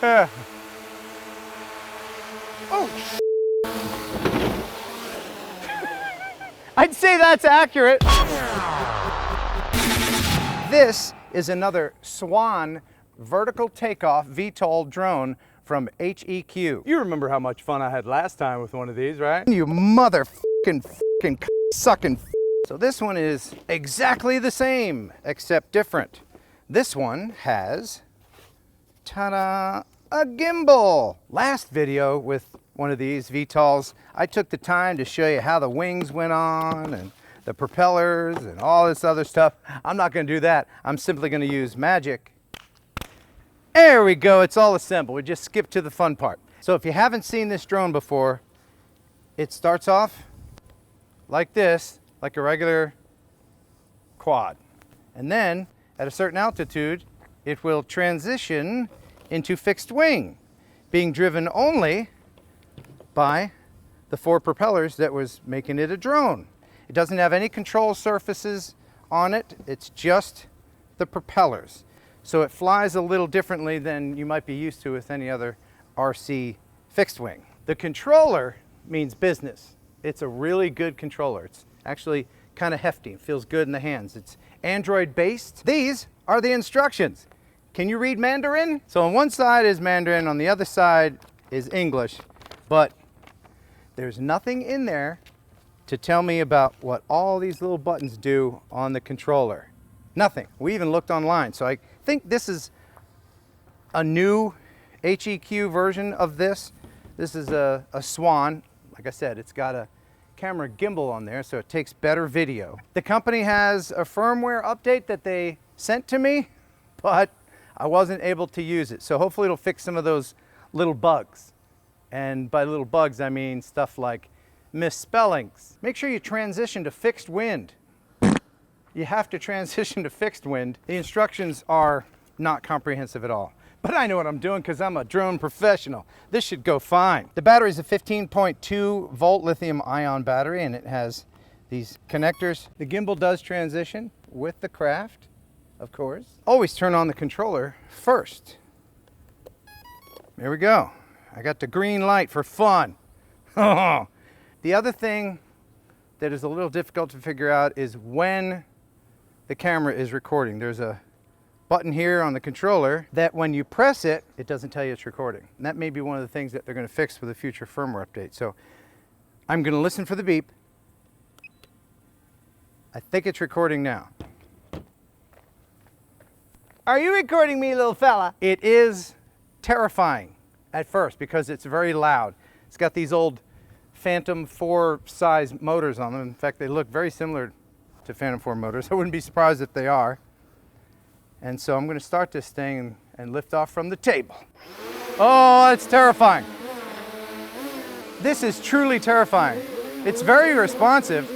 Oh, I'd say that's accurate. This is another Swan vertical takeoff VTOL drone from HEQ. You remember how much fun I had last time with one of these, right? You motherfucking sucking. So this one is exactly the same, except different. This one has, ta-da, a gimbal. Last video with one of these VTOLs, I took the time to show you how the wings went on and the propellers and all this other stuff. I'm not gonna do that. I'm simply gonna use magic. There we go, it's all assembled. We just skipped to the fun part. So if you haven't seen this drone before, it starts off like this, like a regular quad. And then at a certain altitude, it will transition into fixed wing, being driven only by the 4 propellers that was making it a drone. It doesn't have any control surfaces on it. It's just the propellers. So it flies a little differently than you might be used to with any other RC fixed wing. The controller means business. It's a really good controller. It's actually kind of hefty. It feels good in the hands. It's Android based. These are the instructions. Can you read Mandarin? So on one side is Mandarin, on the other side is English, but there's nothing in there to tell me about what all these little buttons do on the controller. Nothing. We even looked online. So I think this is a new HEQ version of this. This is a Swan. Like I said, it's got a camera gimbal on there, so it takes better video. The company has a firmware update that they sent to me, but I wasn't able to use it. So hopefully it'll fix some of those little bugs. And by little bugs, I mean stuff like misspellings. Make sure you transition to fixed wind. You have to transition to fixed wind. The instructions are not comprehensive at all. But I know what I'm doing because I'm a drone professional. This should go fine. The battery is a 15.2 volt lithium ion battery, and it has these connectors. The gimbal does transition with the craft, of course. Always turn on the controller first. There we go. I got the green light for fun. The other thing that is a little difficult to figure out is when the camera is recording. There's a button here on the controller that when you press it, it doesn't tell you it's recording. And that may be one of the things that they're going to fix with a future firmware update. So I'm going to listen for the beep. I think it's recording now. Are you recording me, little fella? It is terrifying at first because it's very loud. It's got these old Phantom 4 size motors on them. In fact, they look very similar to Phantom 4 motors. I wouldn't be surprised if they are. And so I'm going to start this thing and lift off from the table. Oh, it's terrifying. This is truly terrifying. It's very responsive.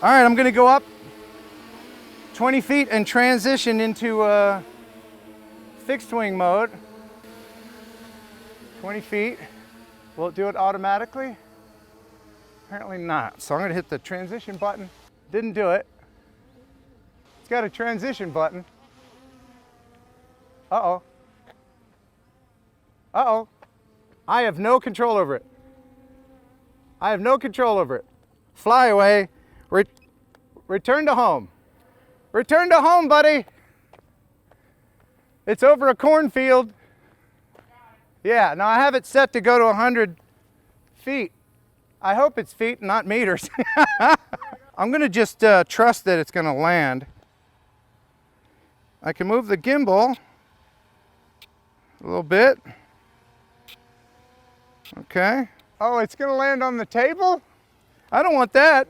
All right, I'm going to go up 20 feet and transition into fixed wing mode. 20 feet. Will it do it automatically? Apparently not. So I'm going to hit the transition button. Didn't do it. It's got a transition button. Uh-oh. Uh-oh. I have no control over it. I have no control over it. Fly away. Return to home. Return to home, buddy. It's over a cornfield. Yeah, now I have it set to go to 100 feet. I hope it's feet, not meters. I'm gonna just trust that it's gonna land. I can move the gimbal a little bit. Okay. Oh, it's gonna land on the table? I don't want that.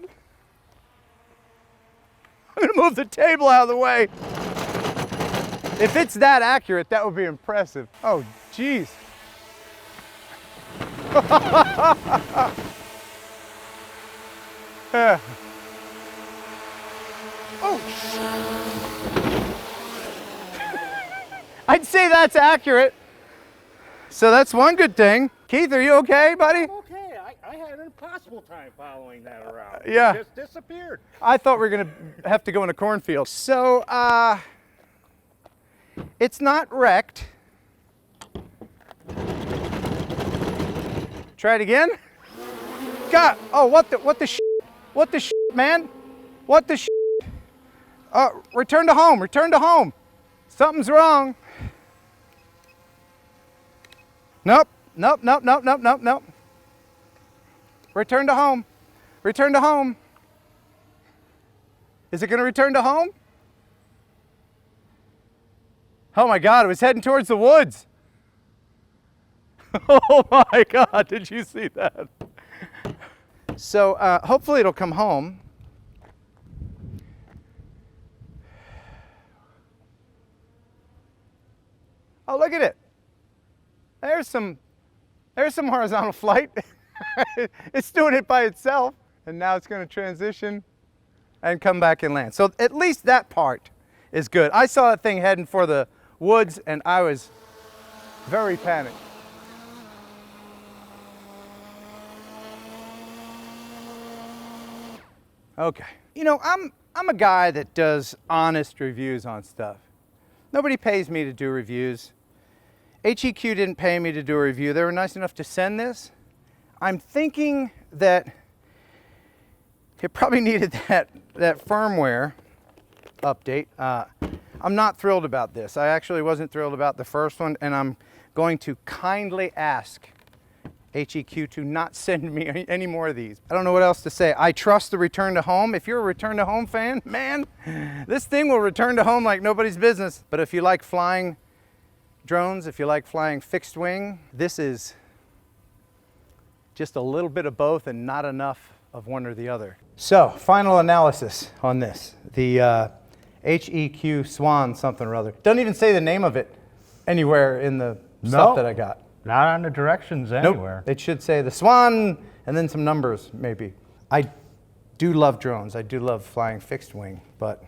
I'm gonna move the table out of the way. If it's that accurate, that would be impressive. Oh, geez. Oh, I'd say that's accurate. So that's one good thing. Keith, are you okay, buddy? I'm okay. I had an impossible time following that around. Yeah. It just disappeared. I thought we were gonna have to go in a cornfield. So, It's not wrecked. Try it again. God, oh, what the shit? What the shit, man? What the shit? Return to home, return to home. Something's wrong. Nope, nope, nope, nope, nope, nope, nope. Return to home, return to home. Is it gonna return to home? Oh my God, it was heading towards the woods. Oh my God, did you see that? So hopefully it'll come home. Oh, look at it. There's some horizontal flight. It's doing it by itself. And now it's going to transition and come back and land. So at least that part is good. I saw that thing heading for the woods and I was very panicked. Okay. You know, I'm a guy that does honest reviews on stuff. Nobody pays me to do reviews. HEQ didn't pay me to do a review. They were nice enough to send this. I'm thinking that it probably needed that firmware update. I'm not thrilled about this. I actually wasn't thrilled about the first one, and I'm going to kindly ask HEQ to not send me any more of these. I don't know what else to say. I trust the return to home. If you're a return to home fan, man, this thing will return to home like nobody's business. But if you like flying drones, if you like flying fixed wing, this is just a little bit of both and not enough of one or the other. So, final analysis on this. The HEQ Swan something or other. Doesn't even say the name of it anywhere in the stuff that I got. Not on the directions anywhere. Nope. It should say the Swan and then some numbers maybe. I do love drones. I do love flying fixed wing, but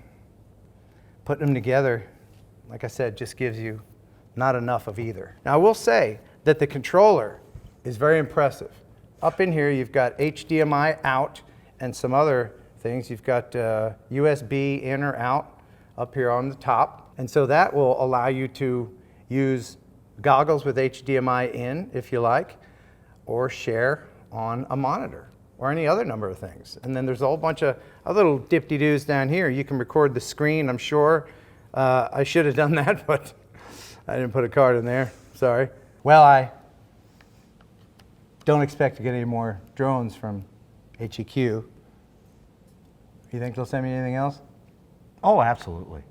putting them together, like I said, just gives you not enough of either. Now I will say that the controller is very impressive. Up in here you've got HDMI out and some other things. You've got USB in or out up here on the top. And so that will allow you to use goggles with HDMI in, if you like, or share on a monitor, or any other number of things. And then there's a whole bunch of little dip-de-doos down here. You can record the screen, I'm sure. I should have done that, but I didn't put a card in there, sorry. Well, I don't expect to get any more drones from HEQ. You think they'll send me anything else? Oh, absolutely.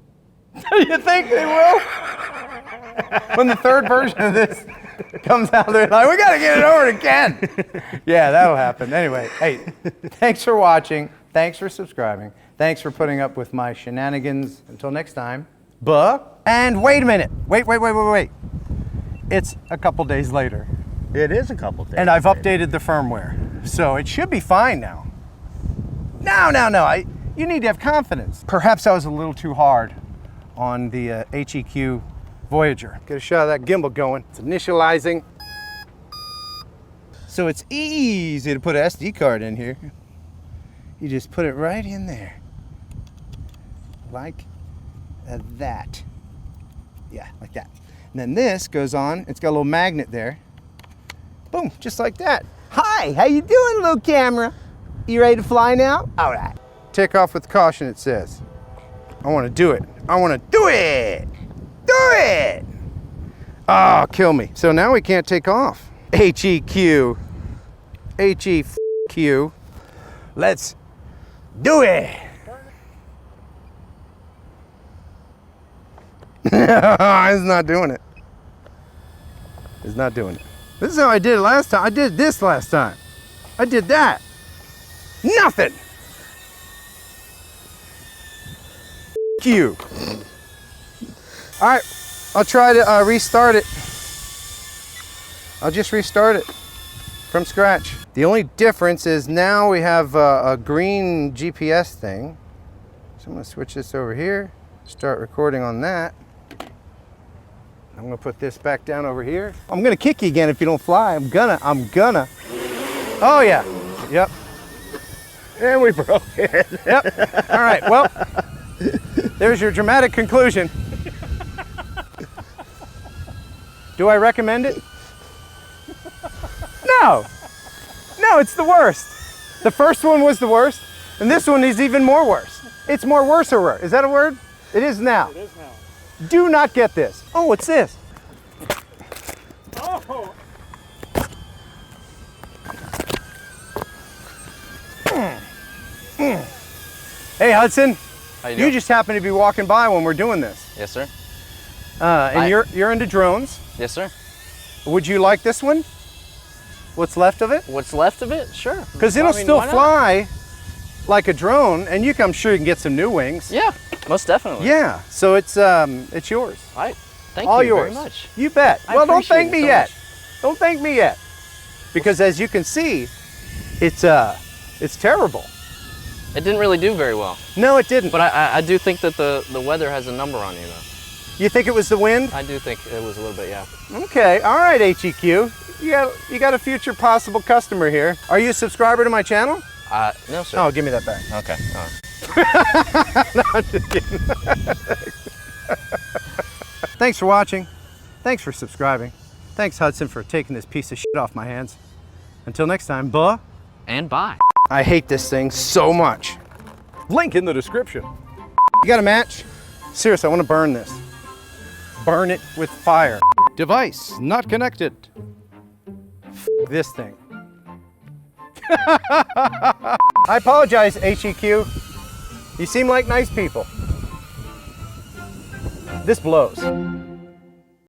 You think they will? When the third version of this comes out, they're like, we gotta get it over again. Yeah, that'll happen. Anyway, hey, thanks for watching. Thanks for subscribing. Thanks for putting up with my shenanigans. Until next time, and wait a minute. Wait. It's a couple days later. It is a couple days. And I've updated the firmware. So it should be fine now. No. You need to have confidence. Perhaps I was a little too hard on the HEQ Voyager. Get a shot of that gimbal going. It's initializing. So it's easy to put an SD card in here. You just put it right in there. Like that. Yeah, like that. And then this goes on. It's got a little magnet there. Boom, just like that. Hi, how you doing, little camera? You ready to fly now? All right. Take off with caution, it says. I want to do it. I want to do it. Do it. Oh, kill me. So now we can't take off. HEQ. HEQ. Let's do it. It's not doing it. It's not doing it. This is how I did it last time. I did this last time. I did that. Nothing. You. All right, I'll try to restart it. I'll just restart it from scratch. The only difference is now we have a green GPS thing. So I'm gonna switch this over here, start recording on that. I'm gonna put this back down over here. I'm gonna kick you again if you don't fly. I'm gonna. Oh yeah, yep. And we broke it. Yep, all right, well, there's your dramatic conclusion. Do I recommend it? No. No, it's the worst. The first one was the worst, and this one is even more worse. It's more worser. Is that a word? It is now. It is now. Do not get this. Oh, what's this? Oh! Hey, Hudson. How you You doing? just happen to be walking by when we're doing this. Yes, sir. And you're into drones. Yes, sir. Would you like this one? What's left of it? What's left of it? Sure. Because it'll I mean, still why not? fly like a drone, and I'm sure you can get some new wings. Yeah, most definitely. Yeah. So it's yours. Thank All you yours. very much. You bet. I Well, don't appreciate thank it me so yet. much. Don't thank me yet. Because as you can see, it's terrible. It didn't really do very well. No, it didn't. But I do think that the weather has a number on you, though. You think it was the wind? I do think it was a little bit, yeah. Okay. All right, HEQ. You got a future possible customer here. Are you a subscriber to my channel? No, sir. Oh, give me that back. Okay. No, I'm just kidding. Thanks for watching. Thanks for subscribing. Thanks, Hudson, for taking this piece of shit off my hands. Until next time, buh. And bye. I hate this thing so much. Link in the description. You got a match? Seriously, I want to burn this. Burn it with fire. Device not connected. This thing. I apologize, HEQ. You seem like nice people. This blows.